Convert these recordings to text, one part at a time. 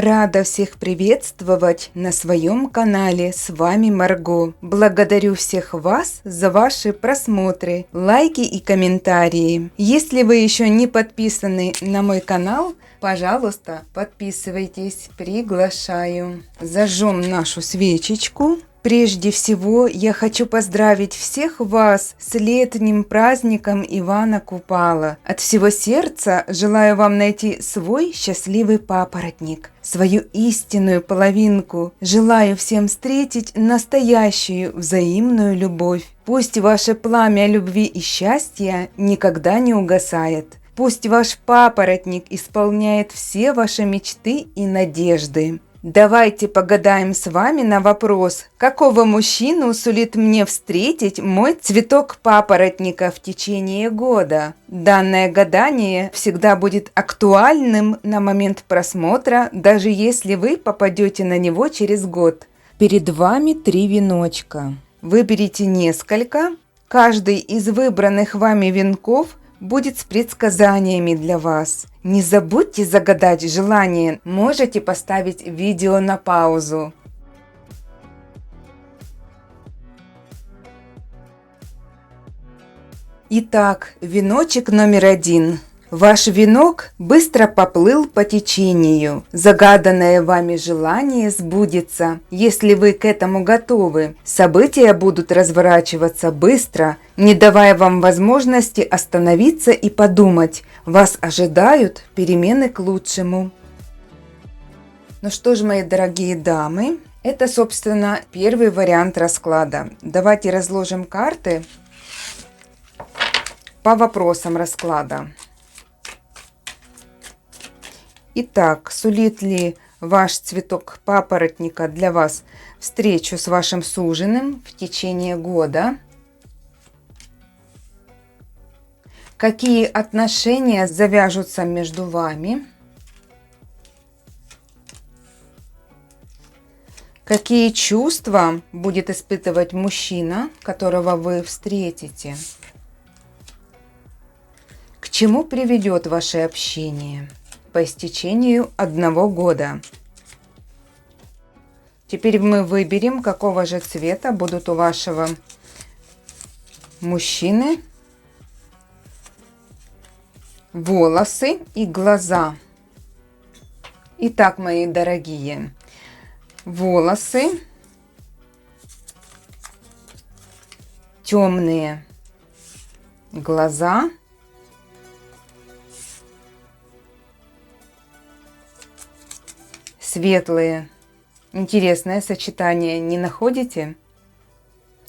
Рада всех приветствовать на своем канале. С вами Марго. Благодарю всех вас за ваши просмотры, лайки и комментарии. Если вы еще не подписаны на мой канал, пожалуйста, подписывайтесь. Приглашаю. Зажжем нашу свечечку. Прежде всего, я хочу поздравить всех вас с летним праздником Ивана Купала. От всего сердца желаю вам найти свой счастливый папоротник, свою истинную половинку. Желаю всем встретить настоящую взаимную любовь. Пусть ваше пламя любви и счастья никогда не угасает. Пусть ваш папоротник исполняет все ваши мечты и надежды. Давайте погадаем с вами на вопрос, какого мужчину сулит мне встретить мой цветок папоротника в течение года. Данное гадание всегда будет актуальным на момент просмотра, даже если вы попадете на него через год. Перед вами 3 веночка. Выберите несколько. Каждый из выбранных вами венков будет с предсказаниями для вас. Не забудьте загадать желание, можете поставить видео на паузу. Итак, веночек номер 1. Ваш венок быстро поплыл по течению. Загаданное вами желание сбудется, если вы к этому готовы. События будут разворачиваться быстро, не давая вам возможности остановиться и подумать. Вас ожидают перемены к лучшему. Ну что ж, мои дорогие дамы, это, собственно, первый вариант расклада. Давайте разложим карты по вопросам расклада. Итак, сулит ли ваш цветок папоротника для вас встречу с вашим суженым в течение года? Какие отношения завяжутся между вами? Какие чувства будет испытывать мужчина, которого вы встретите? К чему приведет ваше общение по истечению 1 года? Теперь мы выберем, какого же цвета будут у вашего мужчины волосы и глаза. Итак, мои дорогие, волосы темные, глаза светлые. Интересное сочетание, не находите?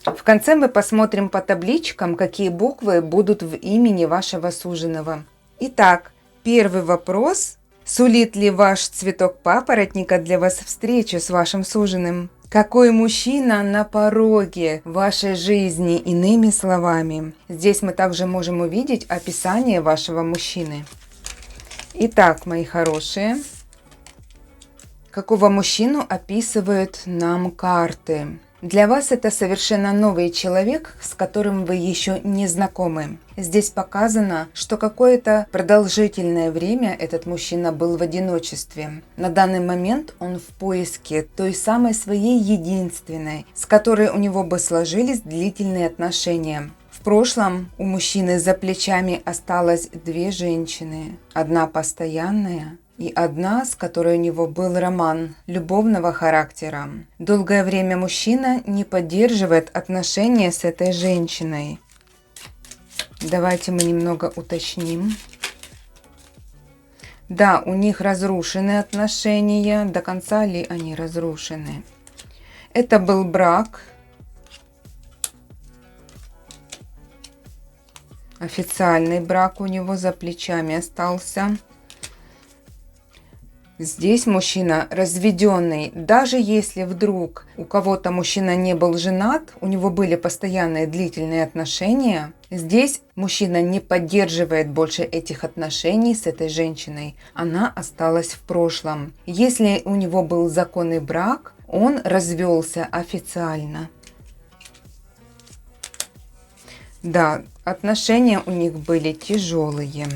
В конце мы посмотрим по табличкам, какие буквы будут в имени вашего суженого. Итак, первый вопрос. Сулит ли ваш цветок папоротника для вас встречу с вашим суженым? Какой мужчина на пороге вашей жизни, иными словами? Здесь мы также можем увидеть описание вашего мужчины. Итак, мои хорошие, какого мужчину описывают нам карты? Для вас это совершенно новый человек, с которым вы еще не знакомы. Здесь показано, что какое-то продолжительное время этот мужчина был в одиночестве. На данный момент он в поиске той самой своей единственной, с которой у него бы сложились длительные отношения. В прошлом у мужчины за плечами осталось 2 женщины. Одна постоянная и одна, с которой у него был роман любовного характера. Долгое время мужчина не поддерживает отношения с этой женщиной. Давайте мы немного уточним. Да, у них разрушены отношения. До конца ли они разрушены? Это был брак. Официальный брак у него за плечами остался. Здесь мужчина разведенный. Даже если вдруг у кого-то мужчина не был женат, у него были постоянные длительные отношения, здесь мужчина не поддерживает больше этих отношений с этой женщиной. Она осталась в прошлом. Если у него был законный брак, он развелся официально. Да, отношения у них были тяжелые.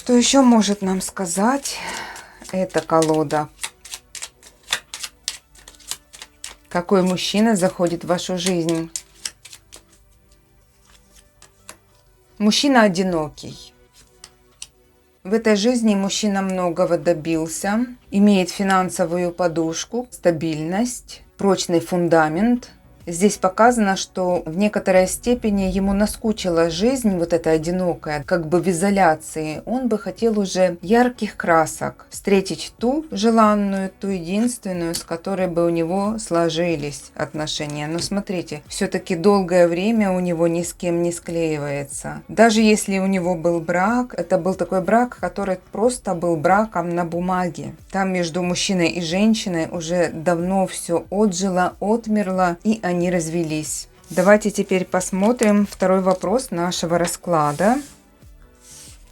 Что еще может нам сказать эта колода? Какой мужчина заходит в вашу жизнь? Мужчина одинокий. В этой жизни мужчина многого добился, имеет финансовую подушку, стабильность, прочный фундамент. Здесь показано, что в некоторой степени ему наскучила жизнь, вот эта одинокая, как бы в изоляции. Он бы хотел уже ярких красок, встретить ту желанную, ту единственную, с которой бы у него сложились отношения. Но смотрите, все-таки долгое время у него ни с кем не склеивается. Даже если у него был брак, это был такой брак, который просто был браком на бумаге. Там между мужчиной и женщиной уже давно все отжило, отмерло, и они развелись. Давайте теперь посмотрим второй вопрос нашего расклада.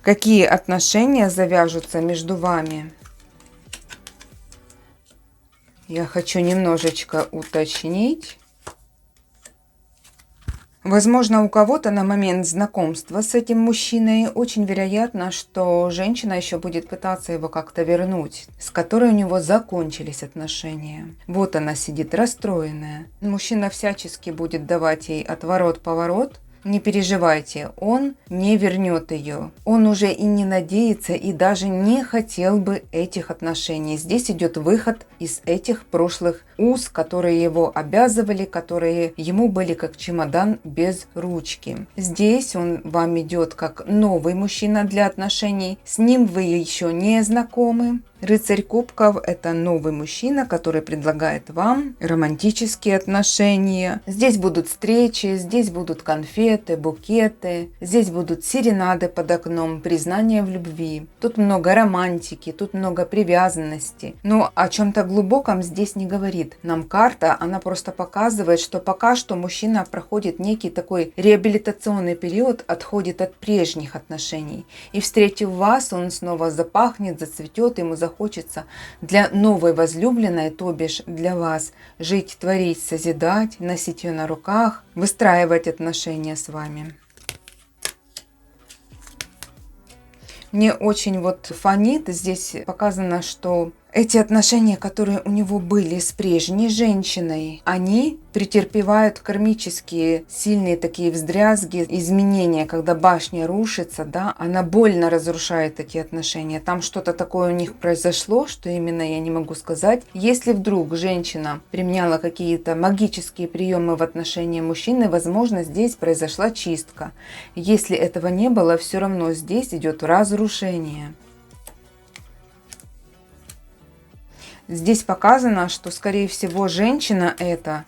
Какие отношения завяжутся между вами? Я хочу немножечко уточнить. Возможно, у кого-то на момент знакомства с этим мужчиной очень вероятно, что женщина еще будет пытаться его как-то вернуть, с которой у него закончились отношения. Вот она сидит расстроенная. Мужчина всячески будет давать ей отворот-поворот. Не переживайте, он не вернет ее. Он уже и не надеется, и даже не хотел бы этих отношений. Здесь идет выход из этих прошлых уз, которые его обязывали, которые ему были как чемодан без ручки. Здесь он вам идет как новый мужчина для отношений. С ним вы еще не знакомы. Рыцарь кубков – это новый мужчина, который предлагает вам романтические отношения. Здесь будут встречи, здесь будут конфеты, букеты, здесь будут серенады под окном, признание в любви. Тут много романтики, тут много привязанности. Но о чем-то глубоком здесь не говорит. Нам карта, она просто показывает, что пока что мужчина проходит некий такой реабилитационный период, отходит от прежних отношений. И встретив вас, он снова запахнет, зацветет, ему захочется для новой возлюбленной, то бишь для вас, жить, творить, созидать, носить ее на руках, выстраивать отношения с вами. Мне очень вот фонит, здесь показано, что эти отношения, которые у него были с прежней женщиной, они претерпевают кармические сильные такие вздрязги, изменения, когда башня рушится, да, она больно разрушает эти отношения. Там что-то такое у них произошло, что именно я не могу сказать. Если вдруг женщина применяла какие-то магические приемы в отношении мужчины, возможно, здесь произошла чистка. Если этого не было, все равно здесь идет разрушение. Здесь показано, что, скорее всего, женщина эта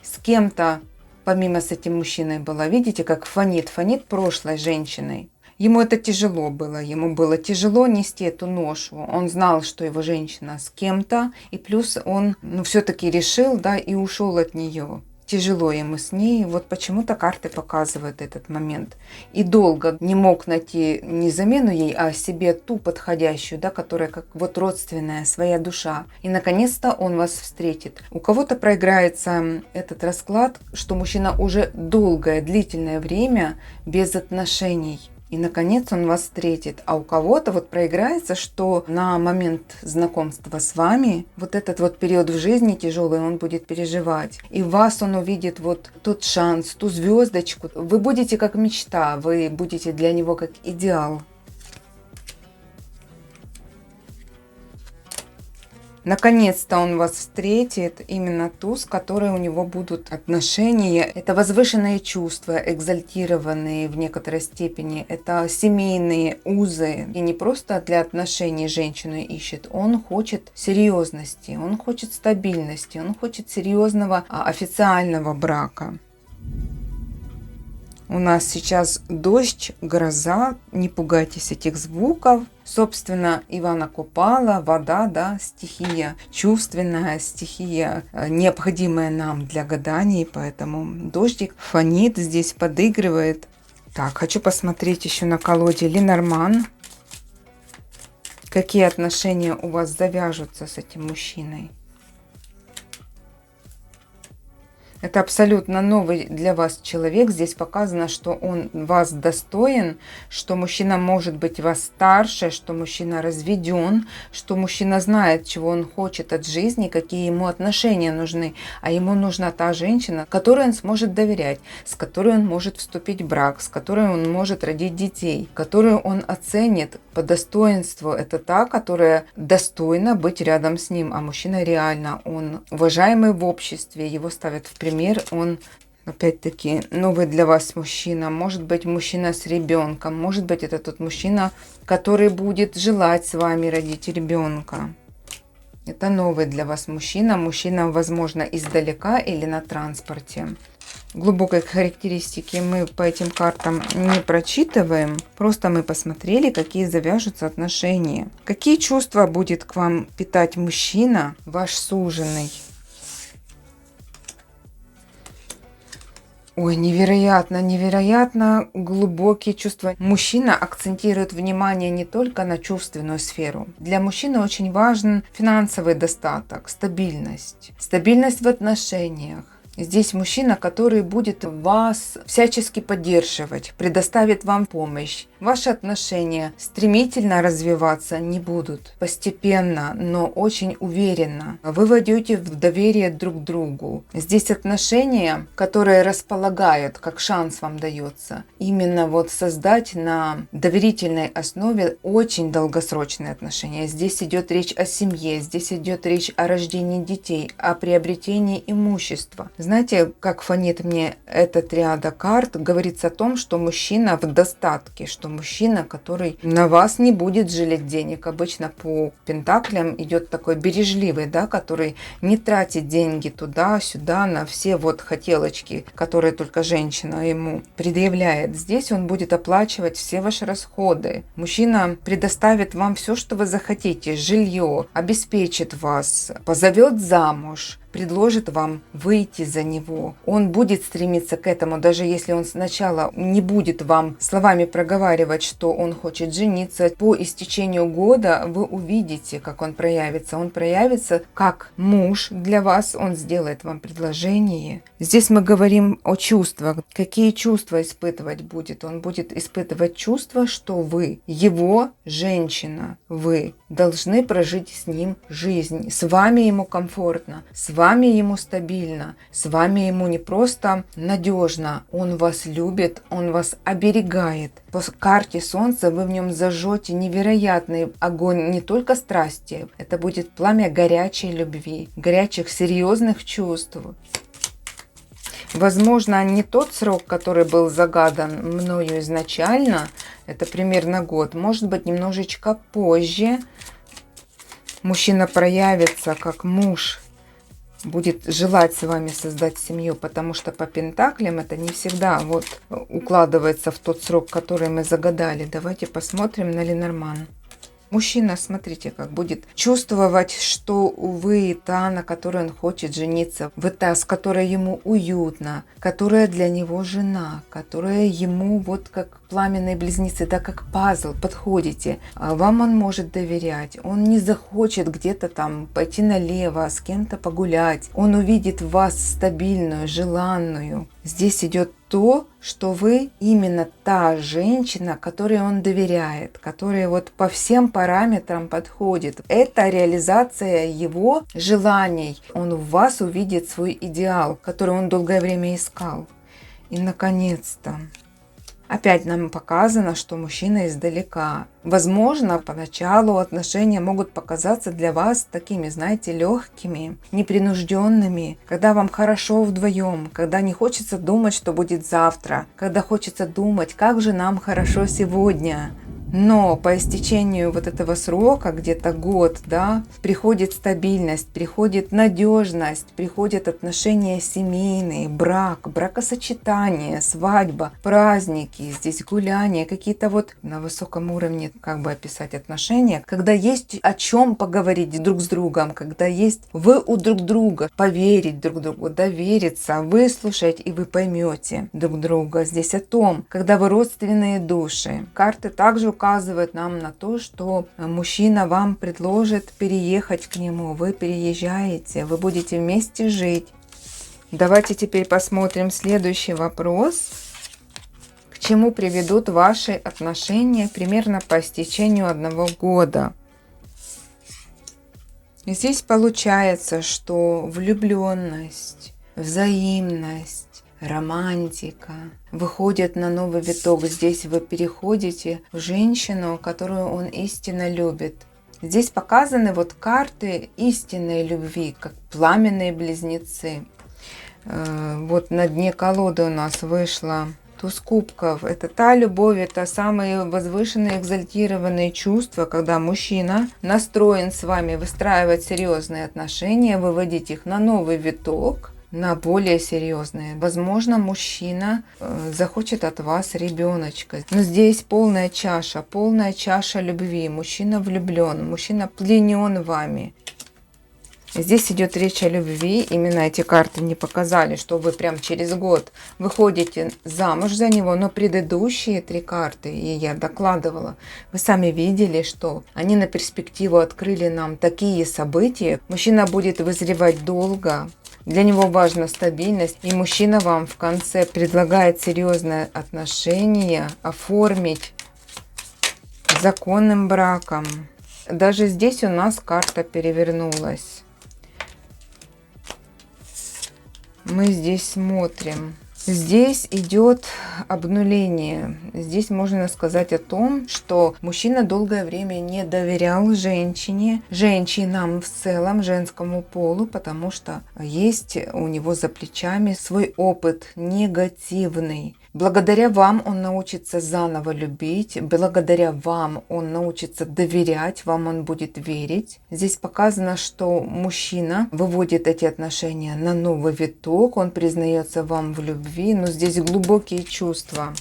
с кем-то, помимо с этим мужчиной была. Видите, как фонит прошлой женщиной. Ему это тяжело было, ему было тяжело нести эту ношу. Он знал, что его женщина с кем-то, и плюс он все-таки решил, да, и ушел от нее. Тяжело ему с ней, вот почему-то карты показывают этот момент. И долго не мог найти не замену ей, а себе ту подходящую, да, которая как вот родственная, своя душа. И наконец-то он вас встретит. У кого-то проиграется этот расклад, что мужчина уже долгое, длительное время без отношений. И, наконец, он вас встретит. А у кого-то вот проиграется, что на момент знакомства с вами вот этот вот период в жизни тяжелый он будет переживать. И в вас он увидит вот тот шанс, ту звездочку. Вы будете как мечта, вы будете для него как идеал. Наконец-то он вас встретит, именно ту, с которой у него будут отношения. Это возвышенные чувства, экзальтированные в некоторой степени. Это семейные узы. И не просто для отношений женщину ищет. Он хочет серьезности, он хочет стабильности, он хочет серьезного официального брака. У нас сейчас дождь, гроза, не пугайтесь этих звуков. Собственно, Ивана Купала, вода, да, стихия чувственная, стихия, необходимая нам для гаданий, поэтому дождик фонит, здесь подыгрывает. Так, хочу посмотреть еще на колоде Ленорман. Какие отношения у вас завяжутся с этим мужчиной? Это абсолютно новый для вас человек. Здесь показано, что он вас достоин, что мужчина может быть вас старше, что мужчина разведен, что мужчина знает, чего он хочет от жизни, какие ему отношения нужны. А ему нужна та женщина, которой он сможет доверять, с которой он может вступить в брак, с которой он может родить детей, которую он оценит по достоинству. Это та, которая достойна быть рядом с ним. А мужчина реально, он уважаемый в обществе, его ставят в пример. Он, опять-таки, новый для вас мужчина. Может быть, мужчина с ребенком. Может быть, это тот мужчина, который будет желать с вами родить ребенка. Это новый для вас мужчина. Мужчина, возможно, издалека или на транспорте. Глубокой характеристики мы по этим картам не прочитываем. Просто мы посмотрели, какие завяжутся отношения. Какие чувства будет к вам питать мужчина, ваш суженый. Ой, невероятно, невероятно глубокие чувства. Мужчина акцентирует внимание не только на чувственную сферу. Для мужчины очень важен финансовый достаток, стабильность. Стабильность в отношениях. Здесь мужчина, который будет вас всячески поддерживать, предоставит вам помощь. Ваши отношения стремительно развиваться не будут. Постепенно, но очень уверенно. Вы войдете в доверие друг к другу. Здесь отношения, которые располагают, как шанс вам дается, именно вот создать на доверительной основе очень долгосрочные отношения. Здесь идет речь о семье, здесь идет речь о рождении детей, о приобретении имущества. Знаете, как фонит мне эта триада карт, говорится о том, что мужчина в достатке, что мужчина, который на вас не будет жалеть денег. Обычно по пентаклям идет такой бережливый, да, который не тратит деньги туда-сюда на все вот хотелочки, которые только женщина ему предъявляет. Здесь он будет оплачивать все ваши расходы. Мужчина предоставит вам все, что вы захотите, жилье, обеспечит вас, позовет замуж, предложит вам выйти за него. Он будет стремиться к этому, даже если он сначала не будет вам словами проговаривать, что он хочет жениться. По истечению года вы увидите, как он проявится. Он проявится как муж для вас, он сделает вам предложение. Здесь мы говорим о чувствах. Какие чувства испытывать будет? Он будет испытывать чувство, что вы, его женщина, вы должны прожить с ним жизнь. С вами ему комфортно, с вами ему стабильно, с вами ему не просто надежно, он вас любит, он вас оберегает. По карте Солнца вы в нем зажжете невероятный огонь не только страсти, это будет пламя горячей любви, горячих серьезных чувств. Возможно, не тот срок, который был загадан мною изначально, это примерно год, может быть, немножечко позже мужчина проявится как муж, будет желать с вами создать семью, потому что по пентаклям это не всегда вот укладывается в тот срок, который мы загадали. Давайте посмотрим на Ленорман. Мужчина, смотрите, как будет чувствовать, что вы та, на которой он хочет жениться, вы та, с которой ему уютно, которая для него жена, которая ему вот как пламенные близнецы, да, как пазл, подходите. А вам он может доверять, он не захочет где-то там пойти налево, с кем-то погулять. Он увидит в вас стабильную, желанную. Здесь идет то, что вы именно та женщина, которой он доверяет, которая вот по всем параметрам подходит. Это реализация его желаний. Он в вас увидит свой идеал, который он долгое время искал. И, наконец-то, опять нам показано, что мужчина издалека. Возможно, поначалу отношения могут показаться для вас такими, знаете, легкими, непринужденными, когда вам хорошо вдвоем, когда не хочется думать, что будет завтра, когда хочется думать, как же нам хорошо сегодня. Но по истечению вот этого срока, где-то год, да, приходит стабильность, приходит надежность, приходят отношения семейные, брак, бракосочетание, свадьба, праздники, здесь гуляния, какие-то вот на высоком уровне, как бы описать отношения, когда есть о чем поговорить друг с другом, когда есть вы у друг друга, поверить друг другу, довериться, выслушать, и вы поймете друг друга. Здесь о том, когда вы родственные души. Карты также указывает нам на то, что мужчина вам предложит переехать к нему, вы переезжаете, вы будете вместе жить. Давайте теперь посмотрим следующий вопрос. К чему приведут ваши отношения примерно по истечению 1 года? Здесь получается, что влюбленность, взаимность, романтика выходят на новый виток. Здесь вы переходите в женщину, которую он истинно любит. Здесь показаны вот карты истинной любви, как пламенные близнецы. Вот на дне колоды у нас вышла туз кубков. Это та любовь, это самые возвышенные, экзальтированные чувства, когда мужчина настроен с вами выстраивать серьезные отношения, выводить их на новый виток, на более серьезные. Возможно, мужчина захочет от вас ребеночка. Но здесь полная чаша любви. Мужчина влюблен, мужчина пленен вами. Здесь идет речь о любви. Именно эти карты не показали, что вы прям через год выходите замуж за него. Но предыдущие 3 карты, и я докладывала, вы сами видели, что они на перспективу открыли нам такие события. Мужчина будет вызревать долго. Для него важна стабильность. И мужчина вам в конце предлагает серьезные отношения оформить законным браком. Даже здесь у нас карта перевернулась. Мы здесь смотрим. Здесь идет обнуление. Здесь можно сказать о том, что мужчина долгое время не доверял женщине, женщинам в целом, женскому полу, потому что есть у него за плечами свой опыт негативный. Благодаря вам он научится заново любить, благодаря вам он научится доверять, вам он будет верить. Здесь показано, что мужчина выводит эти отношения на новый виток, он признается вам в любви, но здесь глубокие чувства.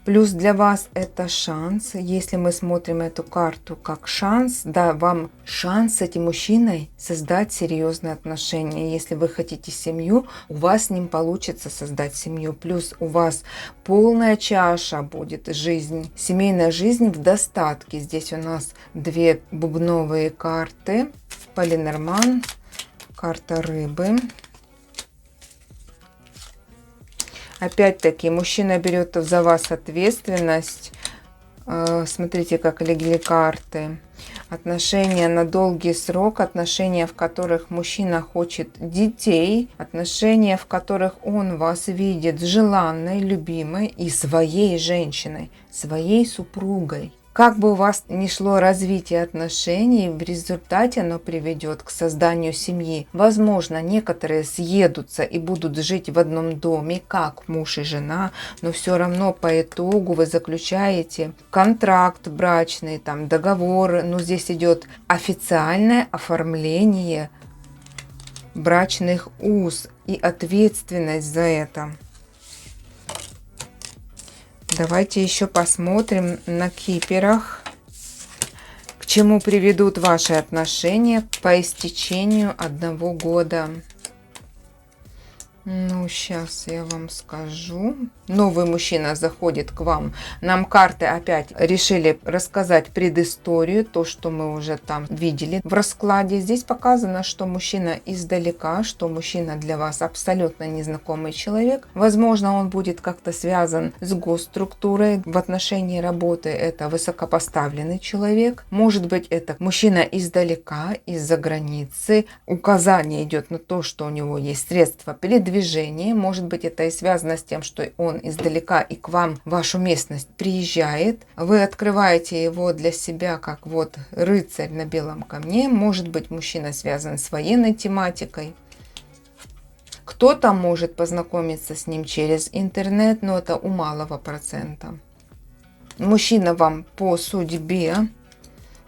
Плюс для вас это шанс. Если мы смотрим эту карту как шанс, да, вам шанс с этим мужчиной создать серьезные отношения. Если вы хотите семью, у вас с ним получится создать семью. Плюс у вас полная чаша будет жизнь, семейная жизнь в достатке. Здесь у нас 2 бубновые карты. Полинорман, карта рыбы. Опять-таки, мужчина берет за вас ответственность. Смотрите, как легли карты. Отношения на долгий срок, отношения, в которых мужчина хочет детей, отношения, в которых он вас видит желанной, любимой и своей женщиной, своей супругой. Как бы у вас ни шло развитие отношений, в результате оно приведет к созданию семьи. Возможно, некоторые съедутся и будут жить в одном доме, как муж и жена, но все равно по итогу вы заключаете контракт брачный, там договор, но здесь идет официальное оформление брачных уз и ответственность за это. Давайте еще посмотрим на киперах, к чему приведут ваши отношения по истечению 1 года. Ну, сейчас я вам скажу. Новый мужчина заходит к вам. Нам карты опять решили рассказать предысторию, то, что мы уже там видели в раскладе. Здесь показано, что мужчина издалека, что мужчина для вас абсолютно незнакомый человек. Возможно, он будет как-то связан с госструктурой. В отношении работы это высокопоставленный человек. Может быть, это мужчина издалека, из-за границы. Указание идет на то, что у него есть средства передвижения. Может быть, это и связано с тем, что он издалека и к вам в вашу местность приезжает. Вы открываете его для себя как вот рыцарь на белом коне. Может быть, мужчина связан с военной тематикой. Кто-то может познакомиться с ним через интернет, но это у малого процента. Мужчина вам по судьбе.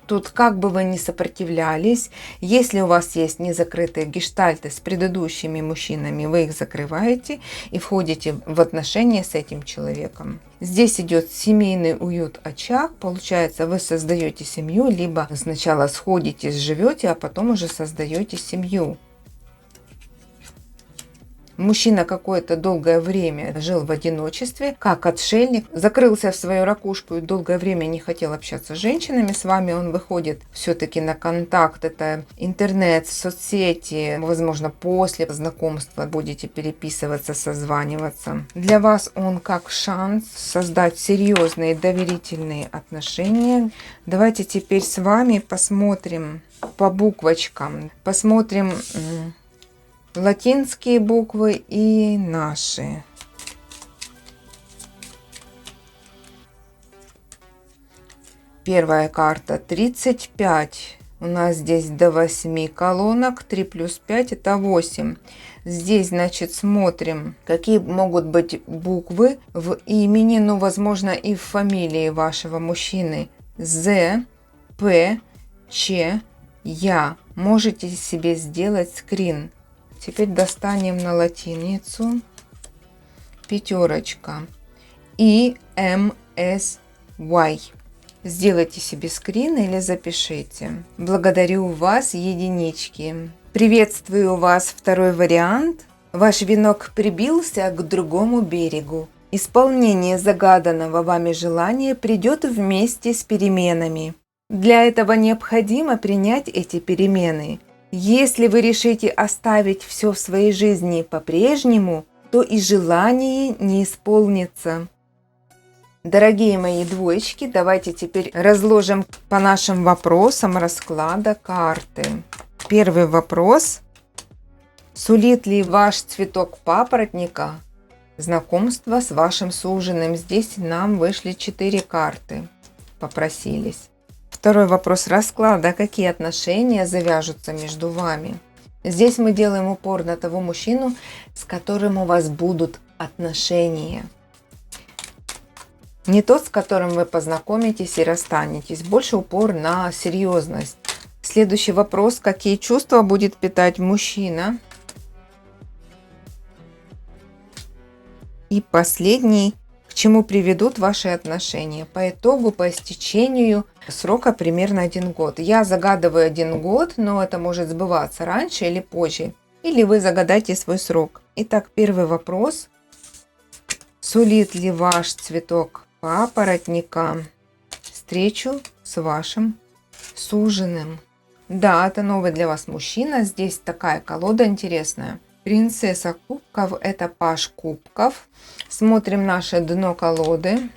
Тут как бы вы ни сопротивлялись, если у вас есть незакрытые гештальты с предыдущими мужчинами, вы их закрываете и входите в отношения с этим человеком. Здесь идет семейный уют, очаг. Получается, вы создаете семью, либо сначала сходитесь, живете, а потом уже создаете семью. Мужчина какое-то долгое время жил в одиночестве, как отшельник, закрылся в свою ракушку и долгое время не хотел общаться с женщинами. С вами он выходит все-таки на контакт. Это интернет, соцсети. Возможно, после знакомства будете переписываться, созваниваться. Для вас он как шанс создать серьезные доверительные отношения. Давайте теперь с вами посмотрим по буквочкам. Посмотрим латинские буквы и наши. Первая карта 35. У нас здесь до 8 колонок. 3 плюс 5 это 8. Здесь, значит, смотрим, какие могут быть буквы в имени, ну, возможно, и в фамилии вашего мужчины. З, П, Ч, Я. Можете себе сделать скрин. Теперь достанем на латиницу. Пятерочка. И, М, С, Y. Сделайте себе скрин или запишите. Благодарю вас, единички. Приветствую вас, второй вариант. Ваш венок прибился к другому берегу. Исполнение загаданного вами желания придет вместе с переменами. Для этого необходимо принять эти перемены. Если вы решите оставить все в своей жизни по-прежнему, то и желание не исполнится. Дорогие мои двоечки, давайте теперь разложим по нашим вопросам расклада карты. Первый вопрос. Сулит ли ваш цветок папоротника знакомство с вашим суженым? Здесь нам вышли 4 карты. Попросились. Второй вопрос расклада. Какие отношения завяжутся между вами? Здесь мы делаем упор на того мужчину, с которым у вас будут отношения. Не тот, с которым вы познакомитесь и расстанетесь. Больше упор на серьезность. Следующий вопрос. Какие чувства будет питать мужчина? И последний. К чему приведут ваши отношения? По итогу, по истечению срока примерно 1 год. Я загадываю 1 год, но это может сбываться раньше или позже. Или вы загадайте свой срок. Итак, первый вопрос. Сулит ли ваш цветок папоротника встречу с вашим суженым? Да, это новый для вас мужчина. Здесь такая колода интересная. Принцесса кубков – это паж кубков. Смотрим наше дно колоды.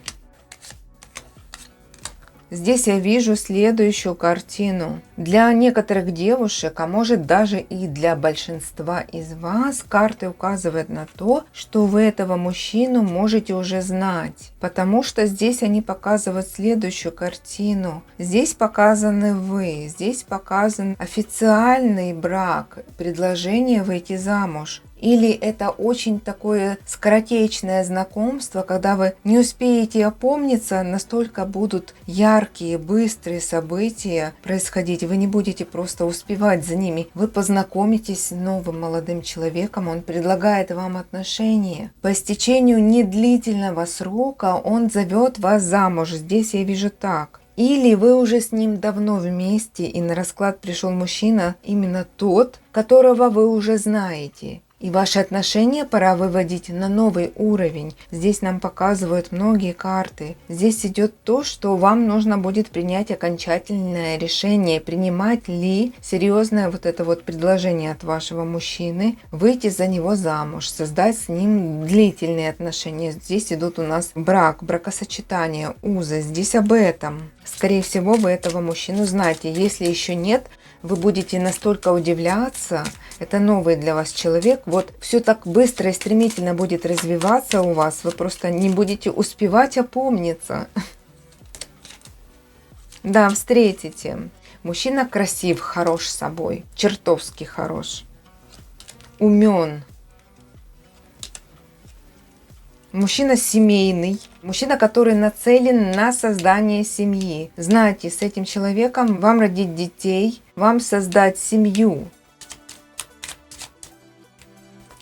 Здесь я вижу следующую картину. Для некоторых девушек, а может даже и для большинства из вас, карты указывают на то, что вы этого мужчину можете уже знать. Потому что здесь они показывают следующую картину. Здесь показаны вы, здесь показан официальный брак, предложение выйти замуж. Или это очень такое скоротечное знакомство, когда вы не успеете опомниться, настолько будут яркие, быстрые события происходить. Вы не будете просто успевать за ними. Вы познакомитесь с новым молодым человеком, он предлагает вам отношения. По истечению недлительного срока он зовет вас замуж. Здесь я вижу так. Или вы уже с ним давно вместе, и на расклад пришел мужчина, именно тот, которого вы уже знаете. И ваши отношения пора выводить на новый уровень. Здесь нам показывают многие карты. Здесь идет то, что вам нужно будет принять окончательное решение, принимать ли серьезное вот это вот предложение от вашего мужчины, выйти за него замуж, создать с ним длительные отношения. Здесь идут у нас брак, бракосочетание, узы. Здесь об этом. Скорее всего, вы этого мужчину знаете. Если еще нет, вы будете настолько удивляться. Это новый для вас человек. Вот все так быстро и стремительно будет развиваться у вас. Вы просто не будете успевать опомниться. Да, встретите. Мужчина красив, хорош собой. Чертовски хорош. Умен. Мужчина семейный, мужчина, который нацелен на создание семьи. Знаете, с этим человеком вам родить детей, вам создать семью.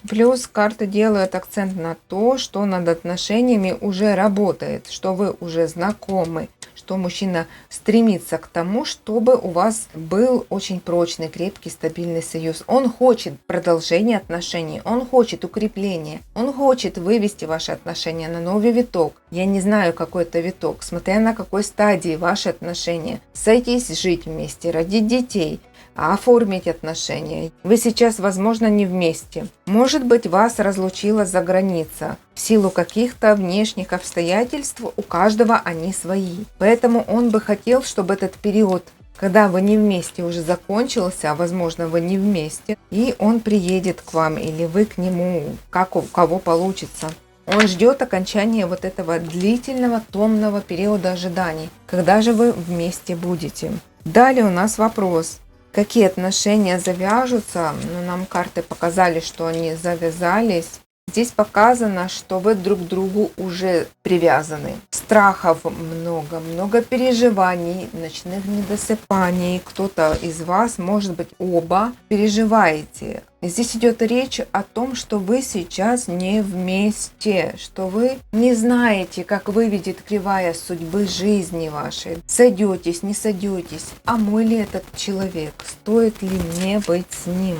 Плюс карты делают акцент на то, что над отношениями уже работает, что вы уже знакомы, что мужчина стремится к тому, чтобы у вас был очень прочный, крепкий, стабильный союз. Он хочет продолжения отношений, он хочет укрепления, он хочет вывести ваши отношения на новый виток. Я не знаю, какой это виток, смотря на какой стадии ваши отношения. Сойтись, жить вместе, родить детей, оформить отношения. Вы сейчас, возможно, не вместе. Может быть, вас разлучила за граница. В силу каких-то внешних обстоятельств у каждого они свои. Поэтому он бы хотел, чтобы этот период, когда вы не вместе, уже закончился, а возможно, вы не вместе, и он приедет к вам, или вы к нему, как у кого получится. Он ждет окончания вот этого длительного, томного периода ожиданий. Когда же вы вместе будете? Далее у нас вопрос. Какие отношения завяжутся? Нам карты показали, что они завязались. Здесь показано, что вы друг к другу уже привязаны. Страхов много, много переживаний, ночных недосыпаний. Кто-то из вас, может быть, оба переживаете. Здесь идет речь о том, что вы сейчас не вместе, что вы не знаете, как выведет кривая судьбы жизни вашей. Сойдетесь, не сойдетесь. А мой ли этот человек? Стоит ли мне быть с ним?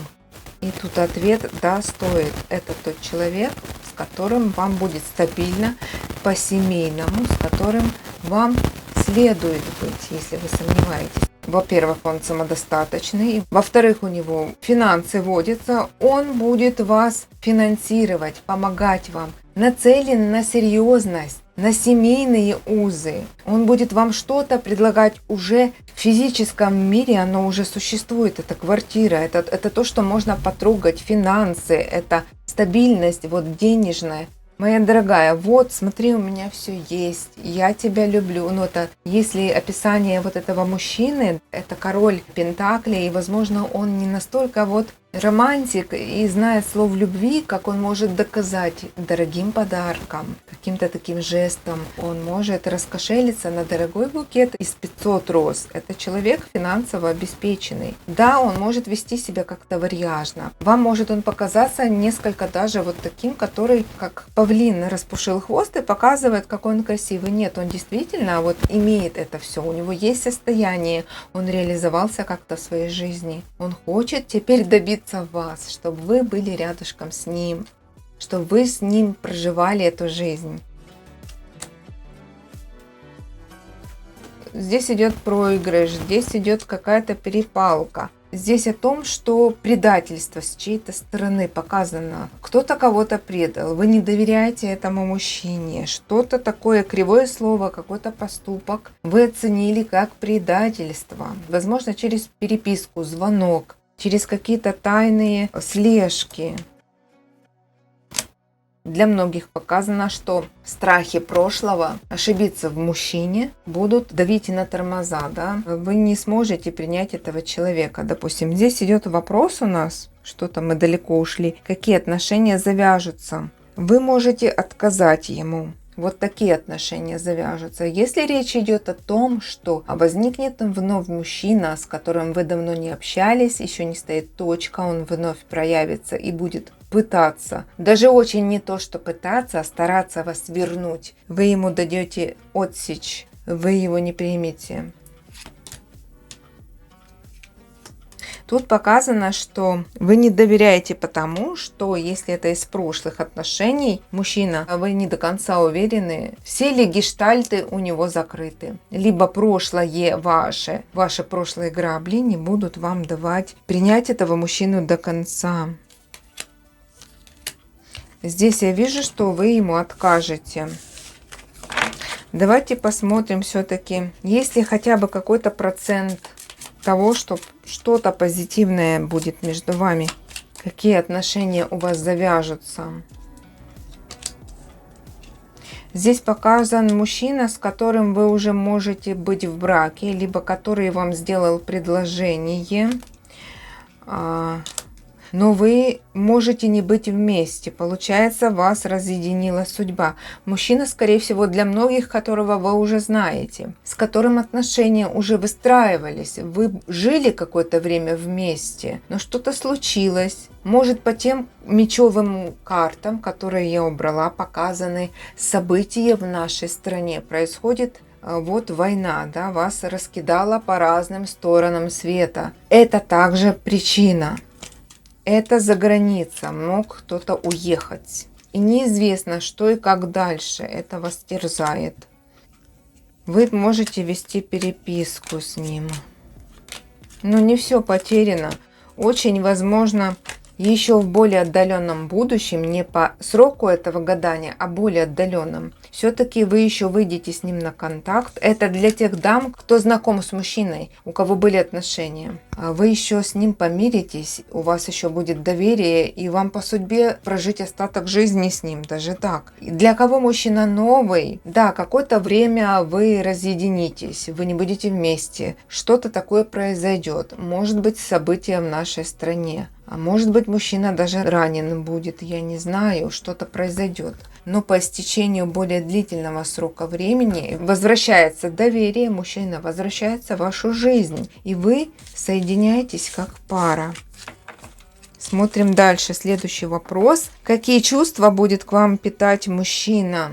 И тут ответ: да, стоит. Это тот человек, с которым вам будет стабильно, по-семейному, с которым вам следует быть, если вы сомневаетесь. Во-первых, он самодостаточный. Во-вторых, у него финансы водятся. Он будет вас финансировать, помогать вам. Нацелен на серьезность, на семейные узы. Он будет вам что-то предлагать уже в физическом мире, оно уже существует. Это квартира, это то, что можно потрогать, финансы, это стабильность, вот денежная. Моя дорогая, вот смотри, у меня все есть, я тебя люблю. Но это, если описание вот этого мужчины, это король пентаклей, и, возможно, он не настолько вот романтик и знает слов любви, как он может доказать дорогим подарком, каким-то таким жестом. Он может раскошелиться на дорогой букет из 500 роз. Это человек финансово обеспеченный. Да, он может вести себя как-то вальяжно. Вам может он показаться несколько даже вот таким, который как павлин распушил хвост и показывает, какой он красивый. Нет, он действительно вот имеет это все. У него есть состояние, он реализовался как-то в своей жизни. Он хочет теперь добиться вас, чтобы вы были рядышком с ним, чтобы вы с ним проживали эту жизнь. Здесь идет проигрыш, здесь идет какая-то перепалка. Здесь о том, что предательство с чьей-то стороны показано. Кто-то кого-то предал, вы не доверяете этому мужчине. Что-то такое, кривое слово, какой-то поступок вы оценили как предательство. Возможно, через переписку, звонок, через какие-то тайные слежки. Для многих показано, что страхи прошлого, ошибиться в мужчине будут давить на тормоза. Да? Вы не сможете принять этого человека. Допустим, здесь идет вопрос у нас, что-то мы далеко ушли, какие отношения завяжутся. Вы можете отказать ему. Вот такие отношения завяжутся. Если речь идет о том, что возникнет вновь мужчина, с которым вы давно не общались, еще не стоит точка, он вновь проявится и будет пытаться, даже очень не то, что пытаться, а стараться вас вернуть. Вы ему дадете отсечь, вы его не примете. Тут показано, что вы не доверяете потому, что если это из прошлых отношений, мужчина, вы не до конца уверены, все ли гештальты у него закрыты. Либо прошлое ваши прошлые грабли не будут вам давать принять этого мужчину до конца. Здесь я вижу, что вы ему откажете. Давайте посмотрим все-таки, есть ли хотя бы какой-то процент того, что что-то позитивное будет между вами. Какие отношения у вас завяжутся. Здесь показан мужчина, с которым вы уже можете быть в браке, либо который вам сделал предложение. Но вы можете не быть вместе. Получается, вас разъединила судьба. Мужчина, скорее всего, для многих, которого вы уже знаете, с которым отношения уже выстраивались. Вы жили какое-то время вместе, но что-то случилось. Может, по тем мечевым картам, которые я убрала, показаны события в нашей стране. Происходит вот война, да, вас раскидала по разным сторонам света. Это также причина. Это за граница, мог кто-то уехать. И неизвестно, что и как дальше, это вас терзает. Вы можете вести переписку с ним. Но не все потеряно. Очень возможно, еще в более отдаленном будущем, не по сроку этого гадания, а более отдаленном, все-таки вы еще выйдете с ним на контакт. Это для тех дам, кто знаком с мужчиной, у кого были отношения. Вы еще с ним помиритесь, у вас еще будет доверие, и вам по судьбе прожить остаток жизни с ним, даже так. Для кого мужчина новый, да, какое-то время вы разъединитесь, вы не будете вместе, что-то такое произойдет, может быть событие в нашей стране. А может быть, мужчина даже ранен будет, я не знаю, что-то произойдет. Но по истечению более длительного срока времени возвращается доверие, мужчина возвращается в вашу жизнь, и вы соединяетесь как пара. Смотрим дальше. Следующий вопрос. Какие чувства будет к вам питать мужчина?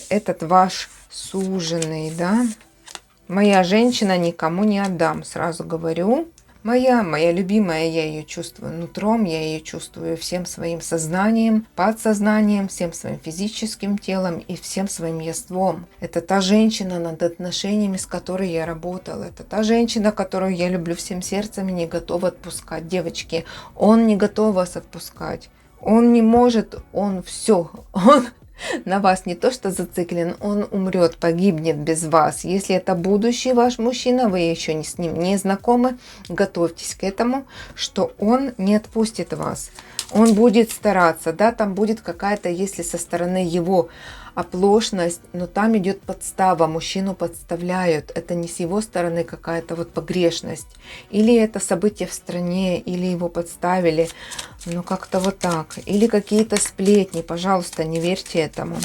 Этот ваш суженый, да? Моя женщина никому не отдам, сразу говорю. Моя любимая, я ее чувствую нутром, я ее чувствую всем своим сознанием, подсознанием, всем своим физическим телом и всем своим естеством. Это та женщина, над отношениями, с которой я работала. Это та женщина, которую я люблю всем сердцем и не готова отпускать. Девочки, он не готов вас отпускать. Он не может, он все. Он на вас не то что зациклен, он умрет, погибнет без вас. Если это будущий ваш мужчина, вы еще с ним не знакомы, готовьтесь к этому, что он не отпустит вас. Он будет стараться, да, там будет какая-то, если со стороны его оплошность, но там идет подстава, мужчину подставляют. Это не с его стороны какая-то вот погрешность. Или это событие в стране, или его подставили. Ну как-то вот так. Или какие-то сплетни. Пожалуйста, не верьте этому.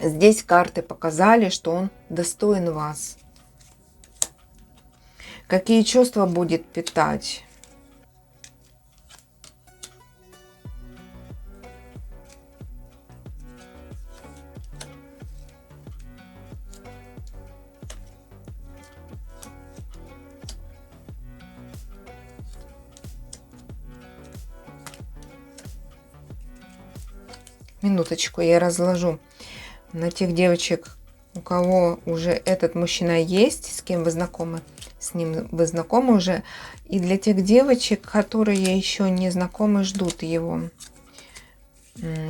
Здесь карты показали, что он достоин вас. Какие чувства будет питать? Минуточку, я разложу на тех девочек, у кого уже этот мужчина есть, с кем вы знакомы, с ним вы знакомы уже, и для тех девочек, которые еще не знакомы, ждут его.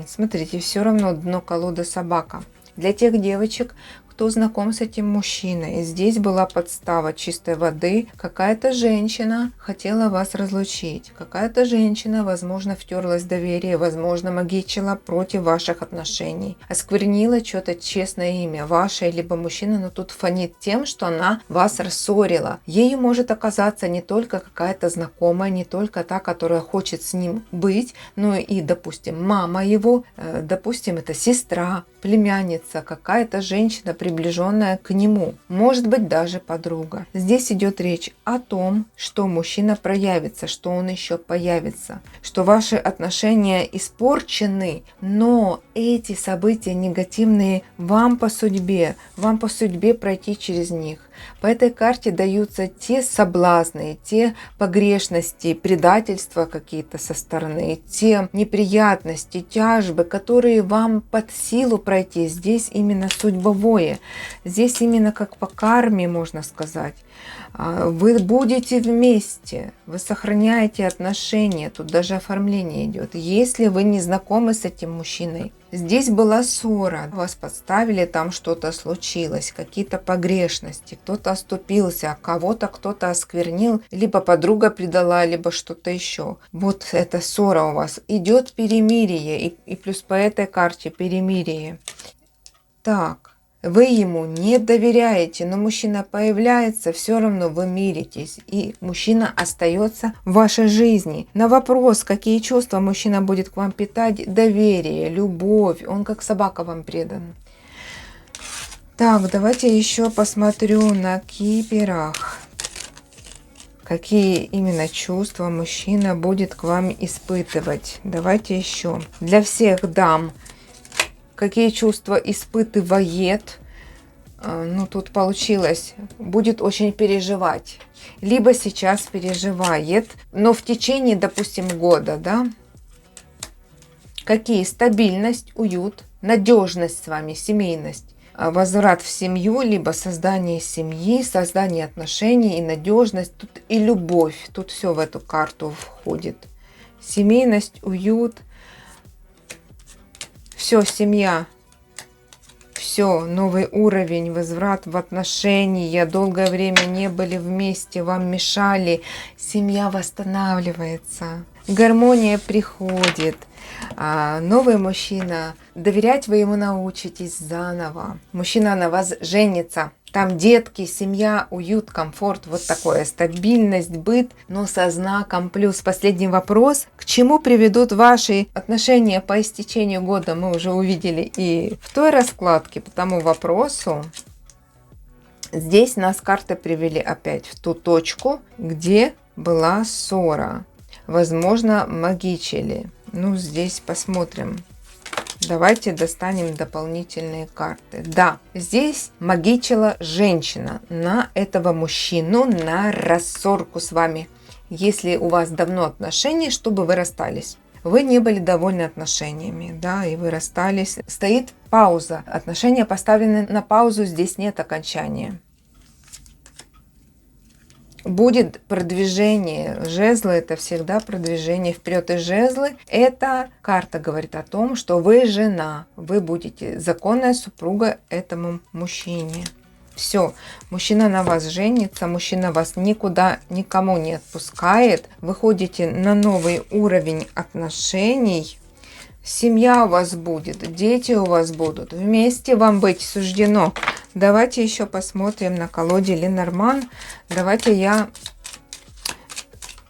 Смотрите, все равно дно колоды собака. Для тех девочек, кто знаком с этим мужчиной. Здесь была подстава чистой воды. Какая-то женщина хотела вас разлучить. Какая-то женщина, возможно, втерлась в доверие, возможно, магичила против ваших отношений. Осквернила что-то честное имя ваше, либо мужчина, но тут фонит тем, что она вас рассорила. Ею может оказаться не только какая-то знакомая, не только та, которая хочет с ним быть, но и, допустим, мама его, допустим, это сестра, племянница, какая-то женщина, приближенная к нему, может быть даже подруга. Здесь идет речь о том, что мужчина проявится, что он еще появится, что ваши отношения испорчены, но эти события негативные вам по судьбе пройти через них. По этой карте даются те соблазны, те погрешности, предательства какие-то со стороны, те неприятности, тяжбы, которые вам под силу пройти. Здесь именно судьбовое, здесь именно как по карме, можно сказать. Вы будете вместе, вы сохраняете отношения, тут даже оформление идет. Если вы не знакомы с этим мужчиной, здесь была ссора, вас подставили, там что-то случилось, какие-то погрешности, кто-то оступился, кого-то кто-то осквернил, либо подруга предала, либо что-то еще. Вот эта ссора у вас. Идет перемирие, и плюс по этой карте перемирие. Так. Вы ему не доверяете, но мужчина появляется, все равно вы миритесь, и мужчина остается в вашей жизни. На вопрос, какие чувства мужчина будет к вам питать: доверие, любовь, он как собака вам предан. Так, давайте еще посмотрю на киперах. Какие именно чувства мужчина будет к вам испытывать. Давайте еще. Для всех дам. Какие чувства испытывает ну тут получилось, будет очень переживать. Либо сейчас переживает, но в течение, допустим, года, да, какие? Стабильность, уют, надежность с вами, семейность, возврат в семью, либо создание семьи, создание отношений и надежность, тут и любовь, тут все в эту карту входит. Семейность, уют, все, семья, все, новый уровень, возврат в отношения, долгое время не были вместе, вам мешали, семья восстанавливается, гармония приходит, новый мужчина, доверять вы ему научитесь заново, мужчина на вас женится. Там детки, семья, уют, комфорт, вот такое, стабильность, быт, но со знаком плюс. Последний вопрос. К чему приведут ваши отношения по истечению года? Мы уже увидели и в той раскладке по тому вопросу. Здесь нас карты привели опять в ту точку, где была ссора. Возможно, магичили. Ну, здесь посмотрим. Давайте достанем дополнительные карты. Да, здесь магичила женщина на этого мужчину, на рассорку с вами. Если у вас давно отношения, чтобы вы расстались. Вы не были довольны отношениями, да, и вы расстались. Стоит пауза. Отношения поставлены на паузу, здесь нет окончания. Будет продвижение. Жезлы — это всегда продвижение вперед. И жезлы — эта карта говорит о том, что вы жена, вы будете законная супруга этому мужчине. Все, мужчина на вас женится, мужчина вас никуда, никому не отпускает. Выходите на новый уровень отношений. Семья у вас будет, дети у вас будут, вместе вам быть суждено. Давайте еще посмотрим на колоде Ленорман. Давайте я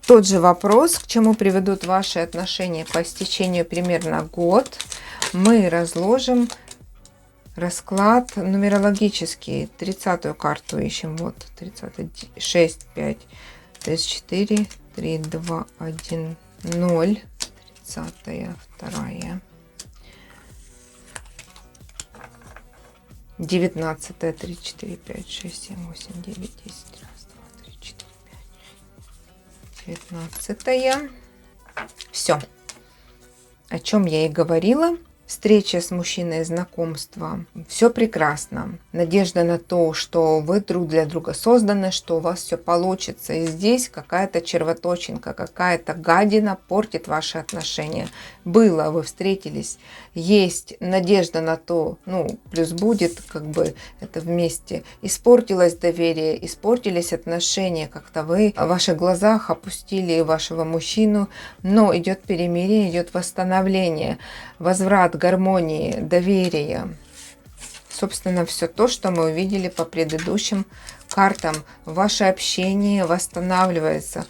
тот же вопрос, к чему приведут ваши отношения по истечению примерно год. Мы разложим расклад нумерологический. 30-ю карту ищем. Вот 30, 6, 5, 34, 3, 2, 1, 0. 30-я, 2-я. 19-я, 3, 4, 5, 6, 7, 8, 9, 10, 1, 2, 3, 4, 5. 19-я. Все. О чем я и говорила. Встреча с мужчиной, знакомство. Все прекрасно. Надежда на то, что вы друг для друга созданы, что у вас все получится. И здесь какая-то червоточинка, какая-то гадина портит ваши отношения. Было, вы встретились. Есть надежда на то, ну, плюс будет, как бы, это вместе. Испортилось доверие, испортились отношения. Как-то вы в ваших глазах опустили вашего мужчину. Но идет перемирие, идет восстановление. Возврат гармонии, доверия. Собственно, все то, что мы увидели по предыдущим картам. Ваше общение восстанавливается,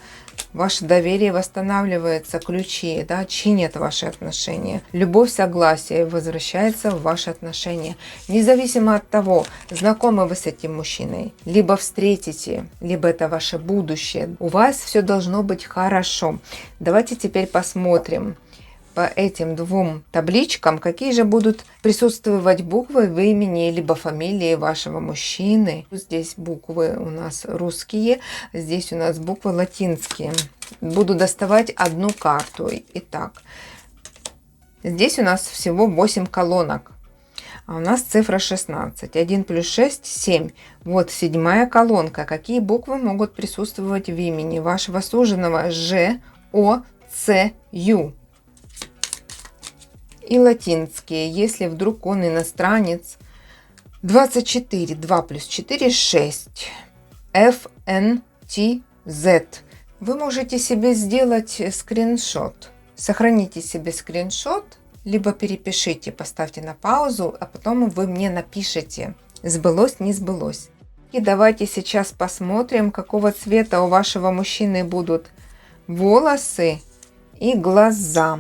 ваше доверие восстанавливается, ключи, да, чинят ваши отношения. Любовь, согласие возвращается в ваши отношения. Независимо от того, знакомы вы с этим мужчиной, либо встретите, либо это ваше будущее. У вас все должно быть хорошо. Давайте теперь посмотрим по этим двум табличкам, какие же будут присутствовать буквы в имени либо фамилии вашего мужчины. Здесь буквы у нас русские, здесь у нас буквы латинские. Буду доставать одну карту. Итак, здесь у нас всего 8 колонок, а у нас цифра 16. 1 плюс 6 – 7. Вот 7-я колонка. Какие буквы могут присутствовать в имени вашего суженого? Ж, О, Ц, Ю. И латинские, если вдруг он иностранец. 24, 2 плюс 4, 6. F, N, T, Z. Вы можете себе сделать скриншот. Сохраните себе скриншот, либо перепишите, поставьте на паузу, а потом вы мне напишите, сбылось, не сбылось. И давайте сейчас посмотрим, какого цвета у вашего мужчины будут волосы и глаза.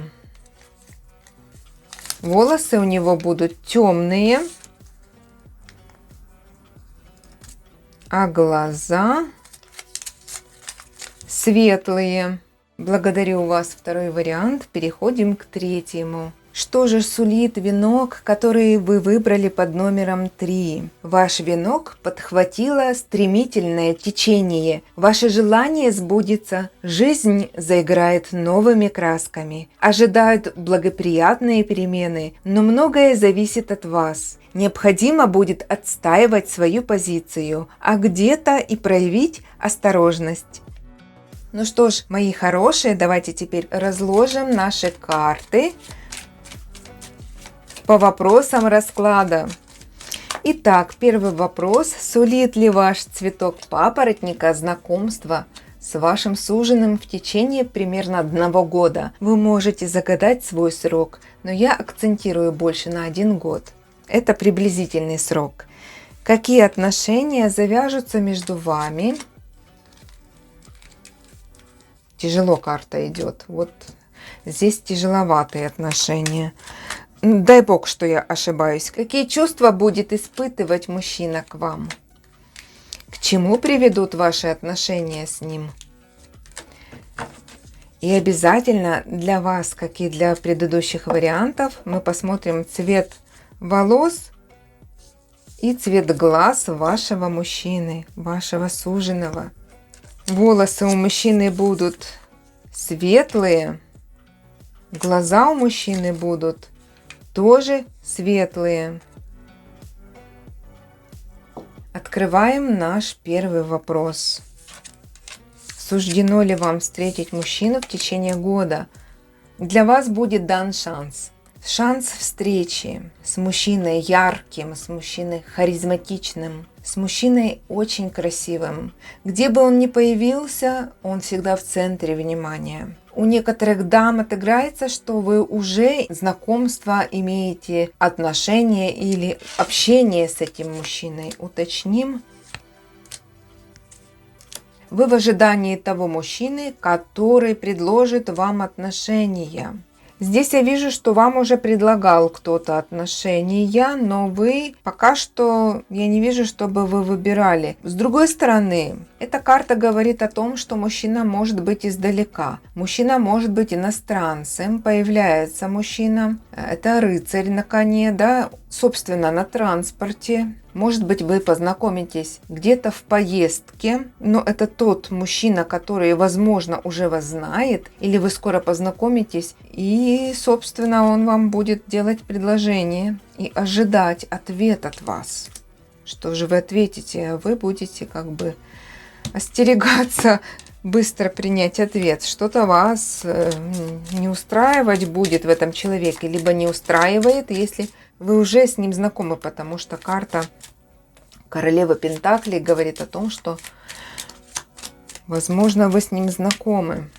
Волосы у него будут темные, а глаза светлые. Благодарю вас. Второй вариант. Переходим к третьему. Что же сулит венок, который вы выбрали под номером 3? Ваш венок подхватило стремительное течение. Ваше желание сбудется, жизнь заиграет новыми красками. Ожидают благоприятные перемены, но многое зависит от вас. Необходимо будет отстаивать свою позицию, а где-то и проявить осторожность. Ну что ж, мои хорошие, давайте теперь разложим наши карты по вопросам расклада. Итак, первый вопрос. Сулит ли ваш цветок папоротника знакомство с вашим суженым в течение примерно 1 года? Вы можете загадать свой срок, но я акцентирую больше на 1 год. Это приблизительный срок. Какие отношения завяжутся между вами? Тяжело карта идет. Вот здесь тяжеловатые отношения. Дай бог, что я ошибаюсь. Какие чувства будет испытывать мужчина к вам? К чему приведут ваши отношения с ним? И обязательно для вас, как и для предыдущих вариантов, мы посмотрим цвет волос и цвет глаз вашего мужчины, вашего суженого. Волосы у мужчины будут светлые, глаза у мужчины будут тоже светлые. Открываем наш первый вопрос. Суждено ли вам встретить мужчину в течение года? Для вас будет дан шанс. Шанс встречи с мужчиной ярким, с мужчиной харизматичным, с мужчиной очень красивым. Где бы он ни появился, он всегда в центре внимания. У некоторых дам отыграется, что вы уже знакомство имеете, отношения или общение с этим мужчиной. Уточним. Вы в ожидании того мужчины, который предложит вам отношения. Здесь я вижу, что вам уже предлагал кто-то отношения, но вы пока что, я не вижу, чтобы вы выбирали. С другой стороны, эта карта говорит о том, что мужчина может быть издалека. Мужчина может быть иностранцем, появляется мужчина. Это рыцарь на коне, да, собственно, на транспорте. Может быть, вы познакомитесь где-то в поездке, но это тот мужчина, который, возможно, уже вас знает, или вы скоро познакомитесь, и, собственно, он вам будет делать предложение и ожидать ответ от вас. Что же вы ответите? Вы будете как бы остерегаться быстро принять ответ. Что-то вас не устраивать будет в этом человеке, либо не устраивает, если вы уже с ним знакомы, потому что карта Королевы Пентаклей говорит о том, что, возможно, вы с ним знакомы.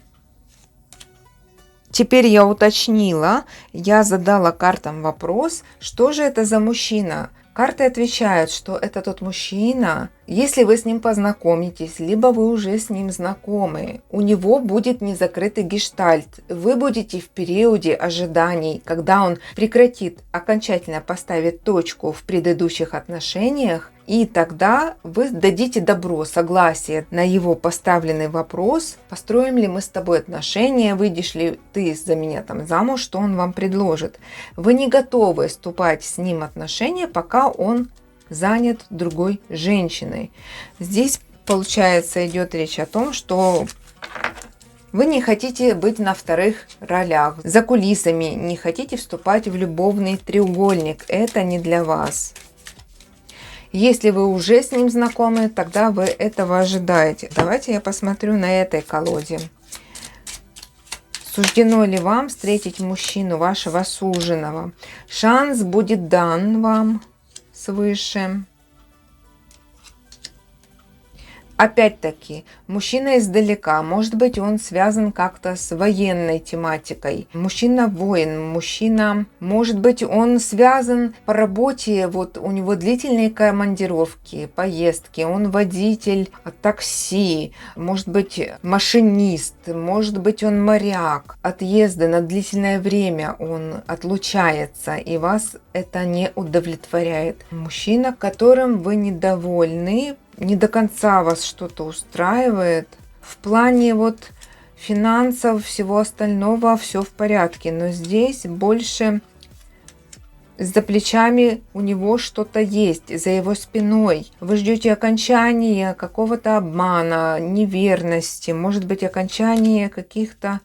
Теперь я уточнила, я задала картам вопрос, что же это за мужчина. Карты отвечают, что это тот мужчина, если вы с ним познакомитесь, либо вы уже с ним знакомы, у него будет незакрытый гештальт. Вы будете в периоде ожиданий, когда он прекратит, окончательно поставит точку в предыдущих отношениях, и тогда вы дадите добро, согласие на его поставленный вопрос, построим ли мы с тобой отношения, выйдешь ли ты за меня там замуж, что он вам предложит. Вы не готовы вступать с ним в отношения, пока он занят другой женщиной. Здесь, получается, идет речь о том, что вы не хотите быть на вторых ролях, за кулисами, не хотите вступать в любовный треугольник. Это не для вас. Если вы уже с ним знакомы, тогда вы этого ожидаете. Давайте я посмотрю на этой колоде. Суждено ли вам встретить мужчину, вашего суженого? Шанс будет дан вам свыше. Опять-таки, мужчина издалека, может быть, он связан как-то с военной тематикой. Мужчина-воин, мужчина, может быть, он связан по работе, вот у него длительные командировки, поездки, он водитель такси, может быть, машинист, может быть, он моряк. Отъезды на длительное время он отлучается, и вас это не удовлетворяет. Мужчина, которым вы недовольны, не до конца вас что-то устраивает. В плане вот финансов, всего остального все в порядке. Но здесь больше За плечами у него что-то есть, за его спиной. Вы ждете окончания какого-то обмана, неверности, может быть, окончания каких-то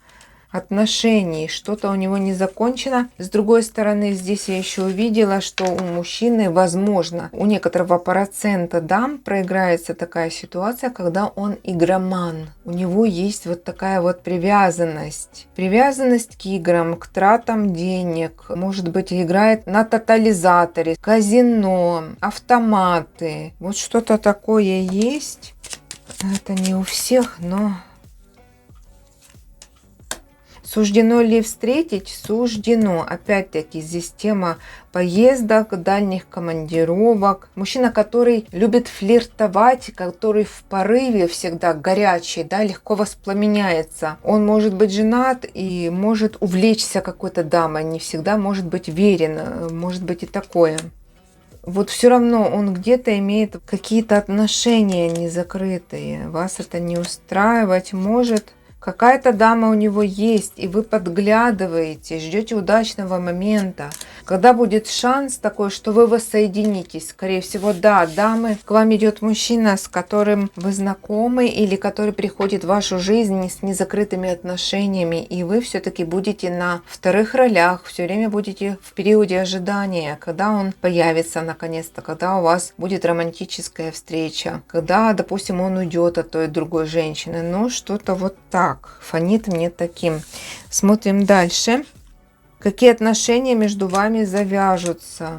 отношений, что-то у него не закончено. С другой стороны, здесь я еще увидела, что у мужчины, возможно, у некоторого процента дам проиграется такая ситуация, когда он игроман. У него есть вот такая вот привязанность. Привязанность к играм, к тратам денег. Может быть, играет на тотализаторе, казино, автоматы. Вот что-то такое есть. Это не у всех, но... Суждено ли встретить? Суждено. Опять-таки здесь тема поездок, дальних командировок. Мужчина, который любит флиртовать, который в порыве всегда горячий, да, легко воспламеняется. Он может быть женат и может увлечься какой-то дамой, не всегда может быть верен, может быть и такое. Вот все равно он где-то имеет какие-то отношения незакрытые. Вас это не устраивать может. Какая-то дама у него есть, и вы подглядываете, ждете удачного момента. Когда будет шанс такой, что вы воссоединитесь, скорее всего, да, дамы, к вам идет мужчина, с которым вы знакомы, или который приходит в вашу жизнь с незакрытыми отношениями, и вы все-таки будете на вторых ролях, все время будете в периоде ожидания, когда он появится наконец-то, когда у вас будет романтическая встреча, когда, допустим, он уйдет от той другой женщины, но что-то вот так. Фонит мне таким. Смотрим дальше. Какие отношения между вами завяжутся?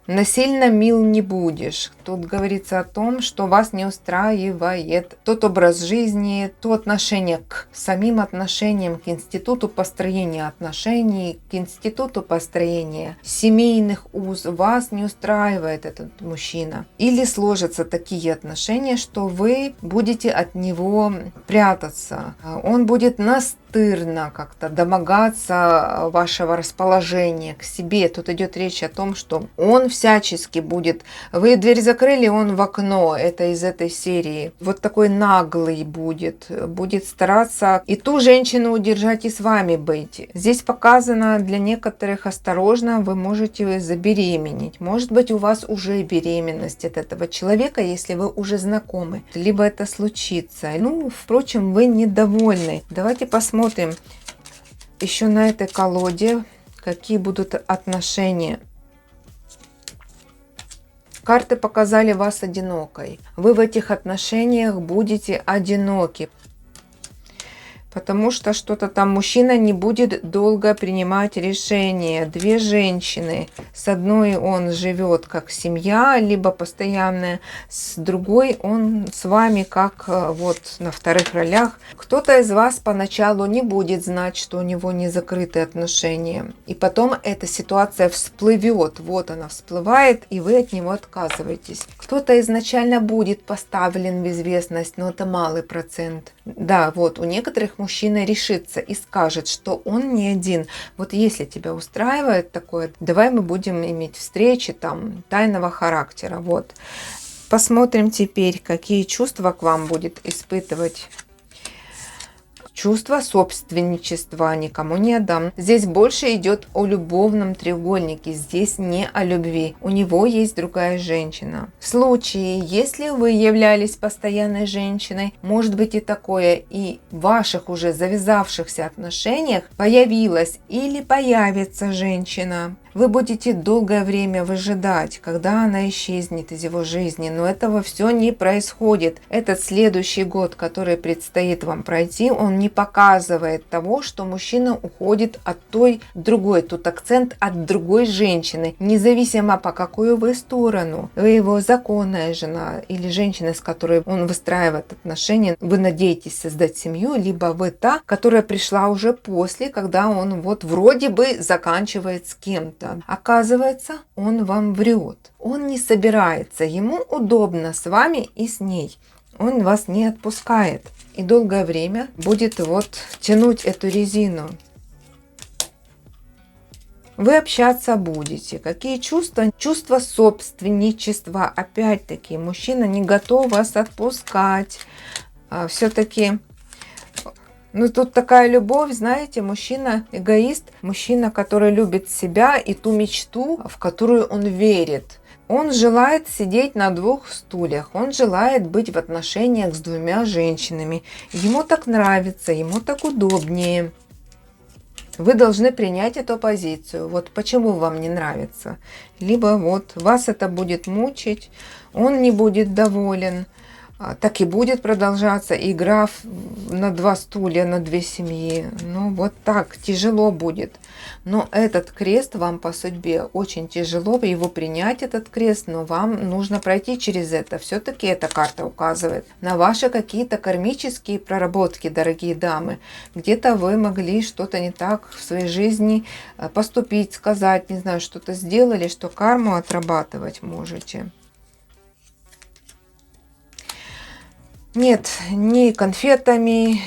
Насильно мил не будешь. Тут говорится о том, что вас не устраивает тот образ жизни, то отношение к самим отношениям, к институту построения отношений, к институту построения семейных уз. Вас не устраивает этот мужчина. Или сложатся такие отношения, что вы будете от него прятаться. Он будет настырно как-то домогаться вашего расположения к себе. Тут идет речь о том, что он всячески будет... Вы дверь закрыли, он в окно. Это из этой серии. Вот такой наглый будет. Будет стараться и ту женщину удержать, и с вами быть. Здесь показано для некоторых осторожно, вы можете забеременеть. Может быть, у вас уже беременность от этого человека, если вы уже знакомы. Либо это случится. Ну, впрочем, вы недовольны. Давайте посмотрим еще на этой колоде, какие будут отношения. Карты показали вас одинокой. Вы в этих отношениях будете одиноки. Потому что что-то там мужчина не будет долго принимать решения. Две женщины. С одной он живет как семья, либо постоянная. С другой он с вами как вот на вторых ролях. Кто-то из вас поначалу не будет знать, что у него не закрытые отношения. И потом эта ситуация всплывет. Вот она всплывает, и вы от него отказываетесь. Кто-то изначально будет поставлен в известность, но это малый процент. Да, вот у некоторых мужчина решится и скажет, что он не один. Вот если тебя устраивает такое, давай мы будем иметь встречи там тайного характера. Вот. Посмотрим теперь, какие чувства к вам будет испытывать. Чувство собственничества, никому не отдам. Здесь больше идет о любовном треугольнике, здесь не о любви. У него есть другая женщина. В случае, если вы являлись постоянной женщиной, может быть и такое, и в ваших уже завязавшихся отношениях появилась или появится женщина. Вы будете долгое время выжидать, когда она исчезнет из его жизни, но этого все не происходит. Этот следующий год, который предстоит вам пройти, он не показывает того, что мужчина уходит от той другой. Тут акцент от другой женщины, независимо по какую вы сторону. Вы его законная жена или женщина, с которой он выстраивает отношения. Вы надеетесь создать семью, либо вы та, которая пришла уже после, когда он вот вроде бы заканчивает с кем-то. Оказывается, он вам врет. Он не собирается. Ему удобно с вами и с ней. Он вас не отпускает. И долгое время будет вот тянуть эту резину. Вы общаться будете. Какие чувства? Чувство собственничества. Опять-таки, мужчина не готов вас отпускать. Все-таки Ну, тут такая любовь, знаете, мужчина эгоист, мужчина, который любит себя и ту мечту, в которую он верит. Он желает сидеть на двух стульях, он желает быть в отношениях с двумя женщинами. Ему так нравится, ему так удобнее. Вы должны принять эту позицию. Вот почему вам не нравится. Либо вот вас это будет мучить, он не будет доволен. Так и будет продолжаться игра на два стулья, на две семьи. Ну вот так, тяжело будет. Но этот крест вам по судьбе очень тяжело, его принять этот крест, но вам нужно пройти через это. Все-таки эта карта указывает на ваши какие-то кармические проработки, дорогие дамы. Где-то вы могли что-то не так в своей жизни поступить, сказать, не знаю, что-то сделали, что карму отрабатывать можете. Нет, ни конфетами,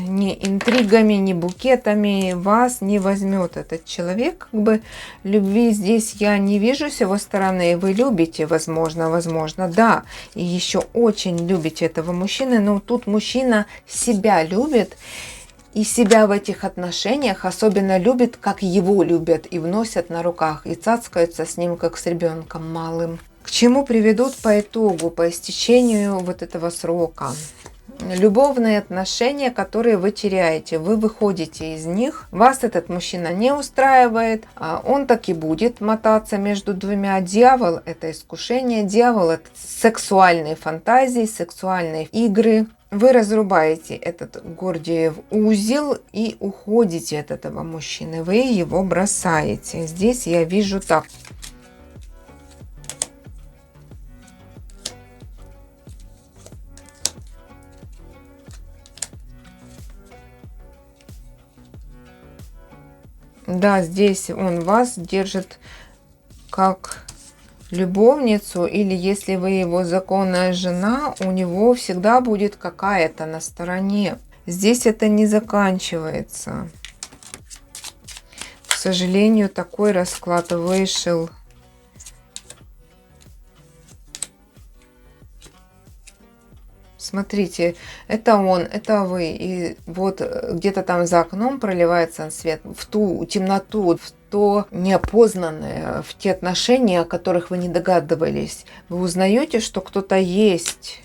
ни интригами, ни букетами вас не возьмет этот человек. Как бы любви здесь я не вижу с его стороны. Вы любите, возможно, да. И еще очень любите этого мужчины. Но тут мужчина себя любит. И себя в этих отношениях особенно любит, как его любят. И вносят на руках. И цацкаются с ним, как с ребенком малым. К чему приведут по итогу, по истечению вот этого срока? Любовные отношения, которые вы теряете, вы выходите из них, вас этот мужчина не устраивает, он так и будет мотаться между двумя. Дьявол – это искушение, дьявол – это сексуальные фантазии, сексуальные игры. Вы разрубаете этот Гордиев узел и уходите от этого мужчины, вы его бросаете. Здесь я вижу так. Да, здесь он вас держит как любовницу, или если вы его законная жена, у него всегда будет какая-то на стороне. Здесь это не заканчивается. К сожалению, такой расклад вышел. Смотрите, это он, это вы. И вот где-то там за окном проливается свет в ту темноту, в то неопознанное, в те отношения, о которых вы не догадывались. Вы узнаете, что кто-то есть,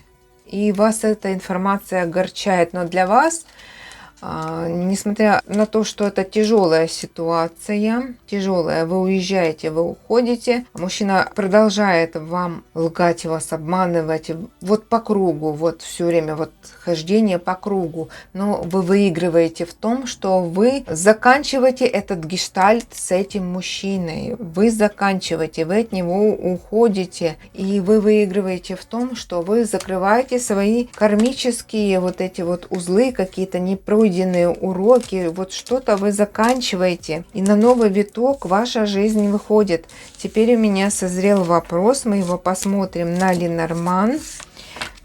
и вас эта информация огорчает. Но для вас, несмотря на то, что это тяжелая ситуация, тяжелая, вы уезжаете, вы уходите, мужчина продолжает вам лгать, вас обманывать, вот по кругу, вот все время вот хождение по кругу, но вы выигрываете в том, что вы заканчиваете этот гештальт с этим мужчиной, вы заканчиваете, вы от него уходите, и вы выигрываете в том, что вы закрываете свои кармические вот эти вот узлы, какие-то непройденные уроки, вот что-то вы заканчиваете, и на новый виток ваша жизнь выходит. Теперь у меня созрел вопрос, мы его посмотрим на Ленорман.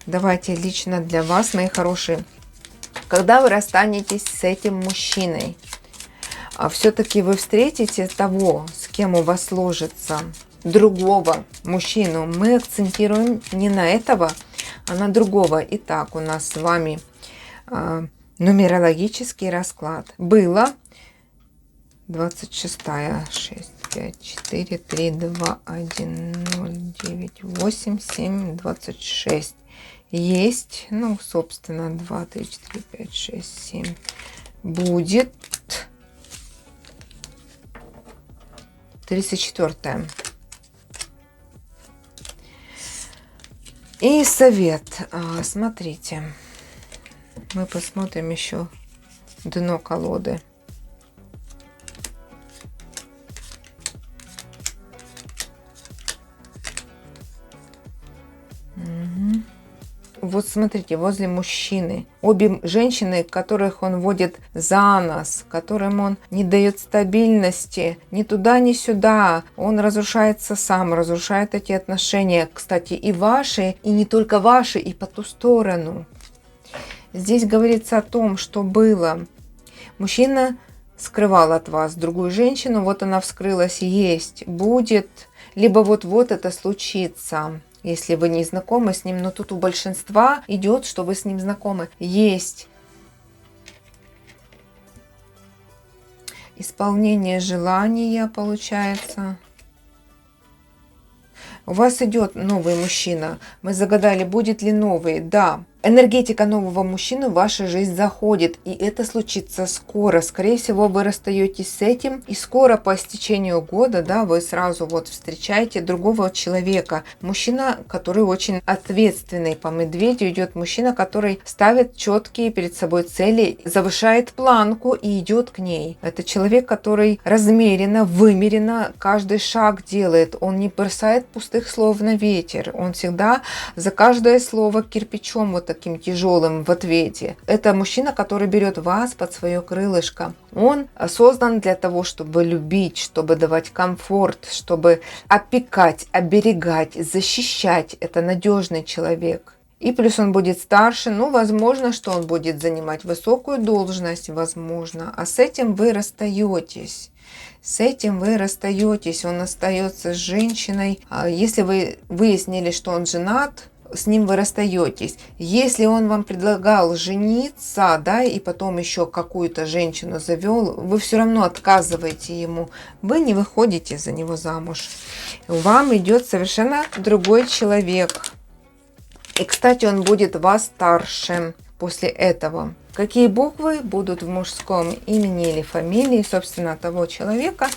Давайте лично для вас, мои хорошие. Когда вы расстанетесь с этим мужчиной, все-таки вы встретите того, с кем у вас сложится, другого мужчину. Мы акцентируем не на этого, а на другого. Итак, у нас с вами нумерологический расклад. Было 26-я, 6, 5, 4, 3, 2, 1, 0, 9, 8, 7, 26. Есть, ну, собственно, 2, 3, 4, 5, 6, 7. Будет 34-я. И совет. Смотрите. Мы посмотрим еще дно колоды. Вот смотрите, возле мужчины обе женщины, которых он водит за нос, которым он не дает стабильности ни туда, ни сюда. Он разрушается сам, разрушает эти отношения. Кстати, и ваши, и не только ваши, и по ту сторону. Здесь говорится о том, что было. Мужчина скрывал от вас другую женщину, вот она вскрылась, есть, будет, либо вот-вот это случится. Если вы не знакомы с ним, но тут у большинства идет, что вы с ним знакомы. Есть исполнение желания получается. У вас идет новый мужчина. Мы загадали, будет ли новый. Да. Энергетика нового мужчины в вашу жизнь заходит, и это случится скоро. Скорее всего, вы расстаетесь с этим, и скоро по истечению года, да, вы сразу вот встречаете другого человека. Мужчина, который очень ответственный. По медведю идет мужчина, который ставит четкие перед собой цели, завышает планку и идет к ней. Это человек, который размеренно, вымеренно каждый шаг делает. Он не бросает пустых слов на ветер. Он всегда за каждое слово кирпичом вот таким тяжелым в ответе. Это мужчина, который берет вас под свое крылышко. Он создан для того, чтобы любить, чтобы давать комфорт, чтобы опекать, оберегать, защищать. Это надежный человек. И плюс он будет старше, ну, возможно, что он будет занимать высокую должность, возможно. А с этим вы расстаетесь. С этим вы расстаетесь. Он остается с женщиной. Если вы выяснили, что он женат, с ним вы расстаетесь. Если он вам предлагал жениться, да, и потом еще какую-то женщину завел, вы все равно отказываете ему. Вы не выходите за него замуж. Вам идет совершенно другой человек. И, кстати, он будет вас старше после этого. Какие буквы будут в мужском имени или фамилии, собственно, того человека,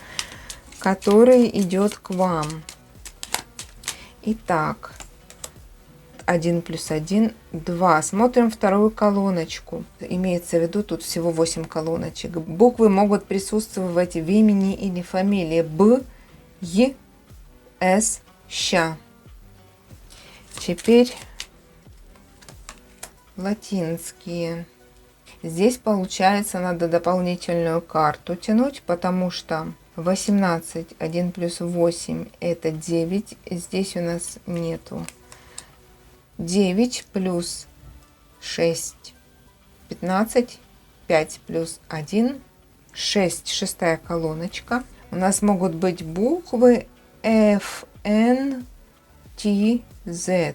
который идет к вам? Итак. 1 плюс 1, 2. Смотрим вторую колоночку. Имеется в виду, тут всего 8 колоночек. Буквы могут присутствовать в имени или фамилии. Б, Е, С, Щ. Теперь латинские. Здесь, получается, надо дополнительную карту тянуть, потому что 18, 1 плюс 8 это 9. Здесь у нас нету. 9 плюс 6, 15, 5 плюс 1, 6, шестая колоночка. У нас могут быть буквы F, N, T, Z.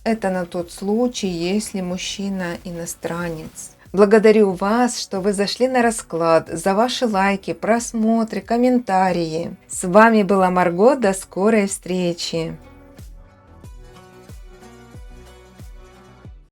Это на тот случай, если мужчина иностранец. Благодарю вас, что вы зашли на расклад, за ваши лайки, просмотры, комментарии. С вами была Марго, до скорой встречи!